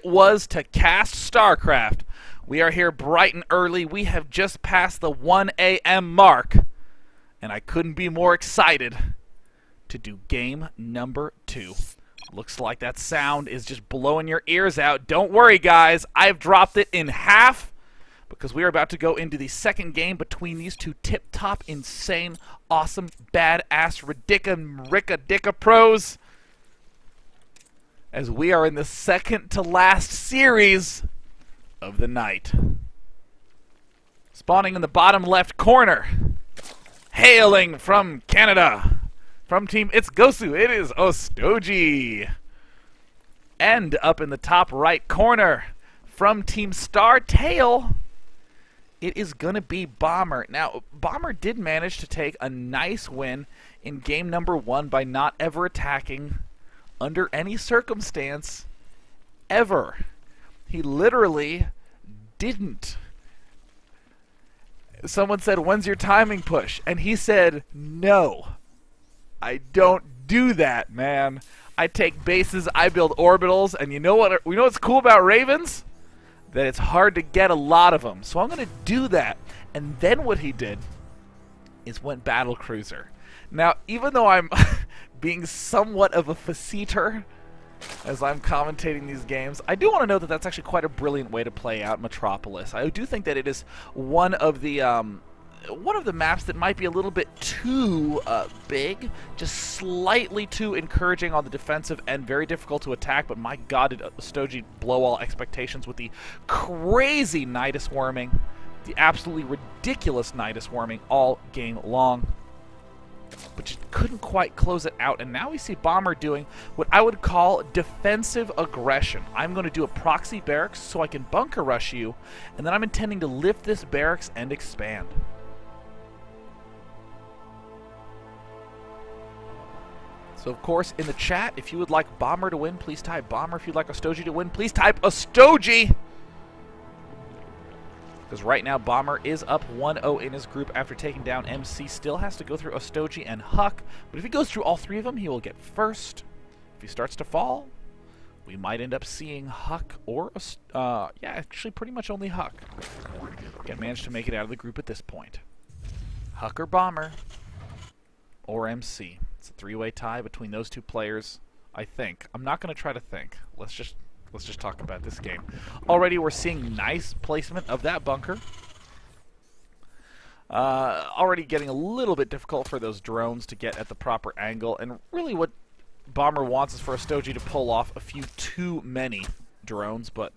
was to cast StarCraft. We are here bright and early. We have just passed the 1 a.m. mark, and I couldn't be more excited to do game number 2. Looks like that sound is just blowing your ears out. Don't worry, guys. I've dropped it in half because we are about to go into the second game between these two tip-top, insane, awesome, badass, Ricka pros, as we are in the second to last series of the night. Spawning in the bottom left corner, hailing from Canada, from Team It's Gosu, it is Ostoji. And up in the top right corner, from Team StarTale, it is going to be Bomber. Now, Bomber did manage to take a nice win in game number 1 by not ever attacking under any circumstance, ever. He literally didn't. Someone said, "When's your timing push?" And he said, "No, I don't do that, man. I take bases, I build orbitals, and you know what's cool about Ravens? That it's hard to get a lot of them. So I'm going to do that." And then what he did is went Battle Cruiser. Now, even though I'm being somewhat of a facetitor as I'm commentating these games, I do want to note that that's actually quite a brilliant way to play out Metropolis. I do think that it is one of the maps that might be a little bit too big, just slightly too encouraging on the defensive end, very difficult to attack, but my god, did Ostoji blow all expectations with the crazy Nidus Worming, the absolutely ridiculous Nidus Worming all game long. But just couldn't quite close it out, and now we see Bomber doing what I would call defensive aggression. I'm going to do a proxy barracks so I can bunker rush you, and then I'm intending to lift this barracks and expand. So, of course, in the chat, if you would like Bomber to win, please type Bomber. If you'd like Ostoji to win, please type Ostoji. Because right now, Bomber is up 1-0 in his group after taking down MC. Still has to go through Ostoji and Huck. But if he goes through all 3 of them, he will get first. If he starts to fall, we might end up seeing Huck or, yeah, actually pretty much only Huck. Again, managed to make it out of the group at this point. Huck or Bomber or MC. It's a 3-way tie between those 2 players, I think. I'm not going to try to think. Let's just talk about this game. Already we're seeing nice placement of that bunker. Already getting a little bit difficult for those drones to get at the proper angle. And really what Bomber wants is for Ostoji to pull off a few too many drones. But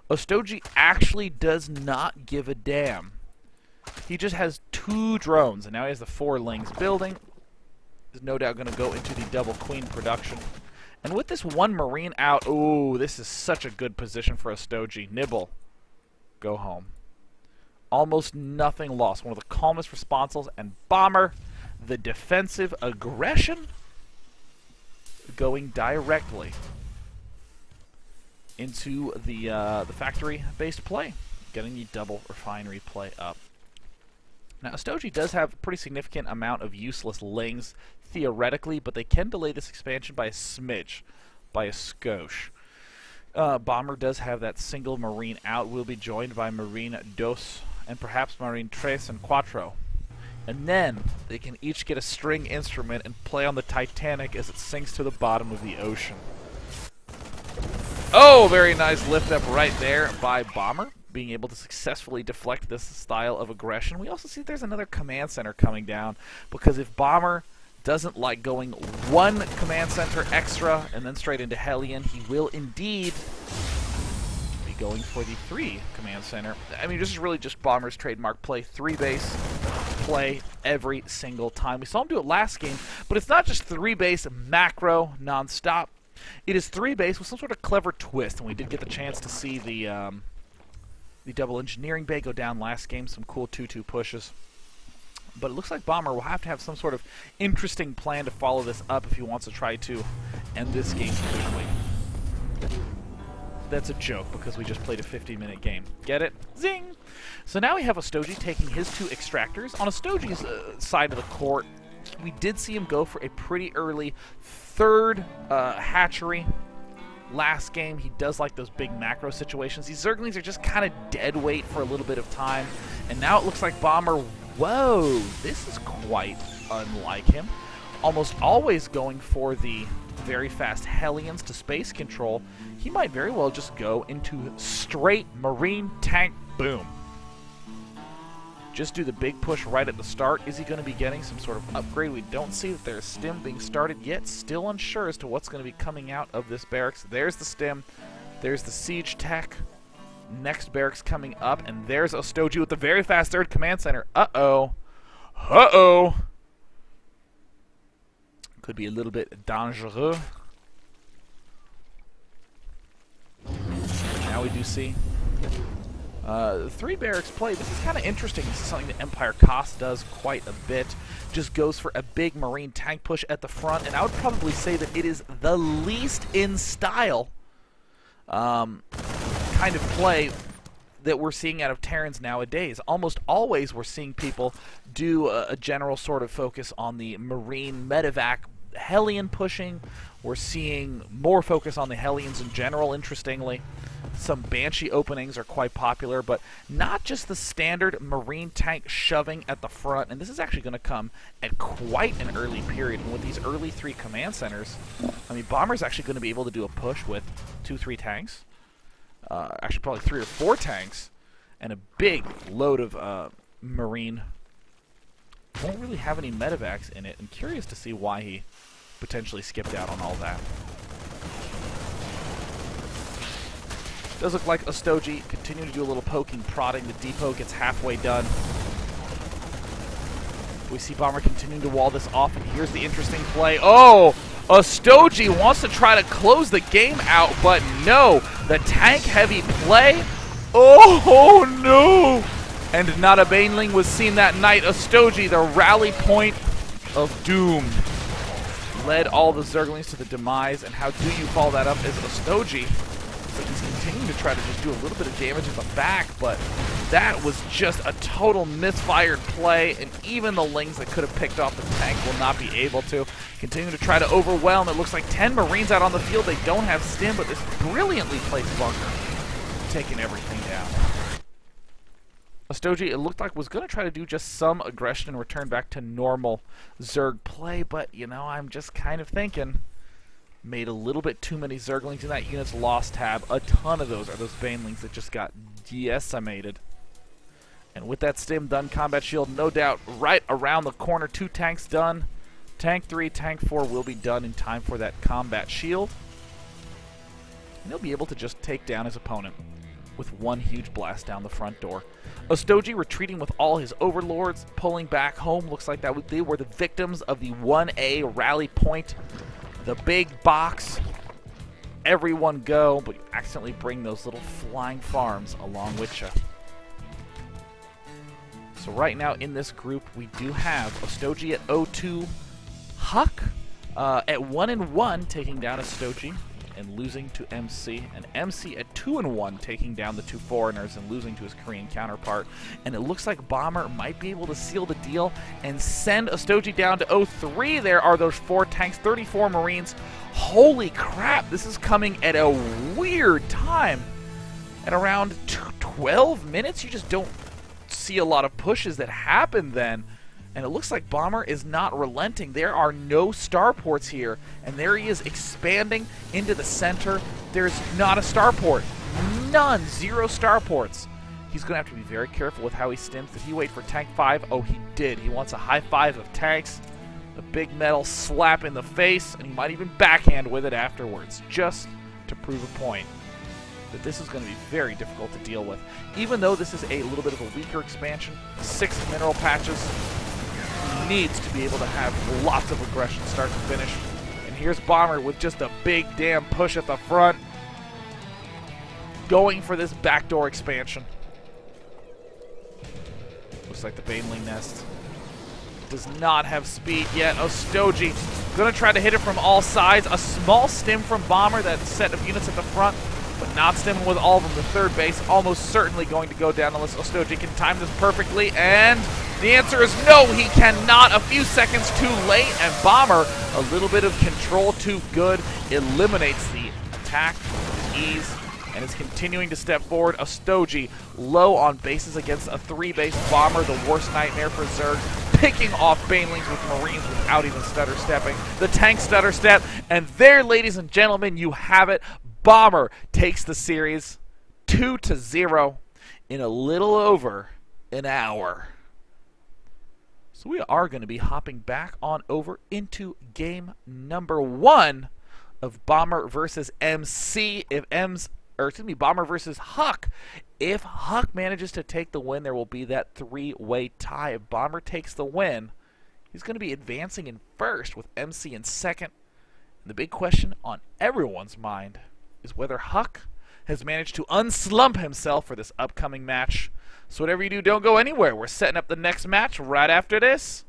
Ostoji actually does not give a damn. He just has 2 drones. And now he has the 4 Lings building. Is no doubt going to go into the double queen production. And with this 1 Marine out, ooh, this is such a good position for Ostoji. Nibble, go home. Almost nothing lost. One of the calmest responses. And Bomber, the defensive aggression, going directly into the factory-based play, getting the double refinery play up. Now, Ostoji does have a pretty significant amount of useless Lings, theoretically, but they can delay this expansion by a smidge, by a skosh. Bomber does have that single Marine out. Will be joined by Marine Dos and perhaps Marine Tres and Cuatro. And then they can each get a string instrument and play on the Titanic as it sinks to the bottom of the ocean. Oh, very nice lift up right there by Bomber, being able to successfully deflect this style of aggression. We also see there's another command center coming down, because if Bomber doesn't like going 1 command center extra and then straight into Hellion, he will indeed be going for the 3 command center. I mean, this is really just Bomber's trademark play, 3 base play every single time. We saw him do it last game, but it's not just 3 base macro non-stop. It is 3 base with some sort of clever twist, and we did get the chance to see the double engineering bay go down last game, some cool 2-2 pushes. But it looks like Bomber will have to have some sort of interesting plan to follow this up if he wants to try to end this game quickly. That's a joke, because we just played a 50-minute game. Get it? Zing! So now we have Ostoji taking his 2 extractors. On Ostoji's side of the court, we did see him go for a pretty early 3rd hatchery last game. He does like those big macro situations. These Zerglings are just kind of dead weight for a little bit of time. And now it looks like Bomber, whoa, this is quite unlike him. Almost always going for the very fast Hellions to space control. He might very well just go into straight Marine tank boom. Just do the big push right at the start. Is he going to be getting some sort of upgrade? We don't see that there's stim being started yet. Still unsure as to what's going to be coming out of this barracks. There's the stim. There's the siege tech. Next barracks coming up. And there's Ostoji with the very fast third command center. Uh-oh. Uh-oh. Could be a little bit dangereux. Now we do see 3 barracks play. This is kind of interesting. This is something that Empire Cost does quite a bit. Just goes for a big Marine tank push at the front, and I would probably say that it is the least in style kind of play that we're seeing out of Terrans nowadays. Almost always we're seeing people do a general sort of focus on the Marine medevac Hellion pushing. We're seeing more focus on the Hellions in general, interestingly. Some Banshee openings are quite popular, but not just the standard Marine tank shoving at the front. And this is actually going to come at quite an early period. And with these early 3 command centers, I mean, Bomber's actually going to be able to do a push with 2-3 tanks. Actually, probably 3 or 4 tanks. And a big load of Marine. Won't really have any medevacs in it. I'm curious to see why he potentially skipped out on all that. Does look like Ostoji continue to do a little poking, prodding. The depot gets halfway done. We see Bomber continuing to wall this off, and here's the interesting play. Oh! Ostoji wants to try to close the game out, but no! The tank-heavy play? Oh, no! And not a Baneling was seen that night. Ostoji, the rally point of doom, led all the Zerglings to the demise. And how do you follow that up as Ostoji? So he's continuing to try to just do a little bit of damage at the back, but that was just a total misfired play, and even the Lings that could have picked off the tank will not be able to. Continue to try to overwhelm. It looks like 10 Marines out on the field. They don't have stim, but this brilliantly placed bunker, taking everything down. Ostoji, it looked like, was going to try to do just some aggression and return back to normal Zerg play, but, you know, I'm just kind of thinking, made a little bit too many Zerglings in that unit's lost tab. A ton of those are those Banelings that just got decimated. And with that stim done, combat shield, no doubt, right around the corner. 2 tanks done. Tank 3, Tank 4 will be done in time for that combat shield. And he'll be able to just take down his opponent with one huge blast down the front door. Ostoji retreating with all his overlords, pulling back home. Looks like that they were the victims of the 1A rally point. The big box. Everyone go, but you accidentally bring those little flying farms along with you. So right now in this group, we do have Ostoji at 0-2, Huck at 1-1, taking down Ostoji and losing to MC, and MC at 2-1, taking down the 2 foreigners and losing to his Korean counterpart. And it looks like Bomber might be able to seal the deal and send Ostoji down to 0-3. There are those 4 tanks, 34 Marines. Holy crap, this is coming at a weird time. At around 12 minutes, you just don't see a lot of pushes that happen then. And it looks like Bomber is not relenting. There are no starports here. And there he is expanding into the center. There's not a starport. None. 0 starports. He's going to have to be very careful with how he stims. Did he wait for tank 5? Oh, he did. He wants a high 5 of tanks. A big metal slap in the face. And he might even backhand with it afterwards. Just to prove a point that this is going to be very difficult to deal with. Even though this is a little bit of a weaker expansion. 6 mineral patches. Needs to be able to have lots of aggression start to finish. And here's Bomber with just a big damn push at the front, going for this backdoor expansion. Looks like the Baneling nest does not have speed yet. Ostoji gonna try to hit it from all sides. A small stim from Bomber, that set of units at the front, but not stimming with all of them. The third base almost certainly going to go down unless Ostoji can time this perfectly, and the answer is no, he cannot. A few seconds too late, and Bomber, a little bit of control too good, eliminates the attack with ease and is continuing to step forward. Astoji low on bases against a 3-base Bomber, the worst nightmare for Zerg, picking off Banelings with Marines without even stutter stepping. The tank stutter step, and there, ladies and gentlemen, you have it. Bomber takes the series 2-0 in a little over an hour. So we are going to be hopping back on over into game number 1 of Bomber versus MC. If Bomber versus Huck. If Huck manages to take the win, there will be that 3-way tie. If Bomber takes the win, he's going to be advancing in first with MC in second. And the big question on everyone's mind is whether Huck has managed to unslump himself for this upcoming match. So whatever you do, don't go anywhere. We're setting up the next match right after this.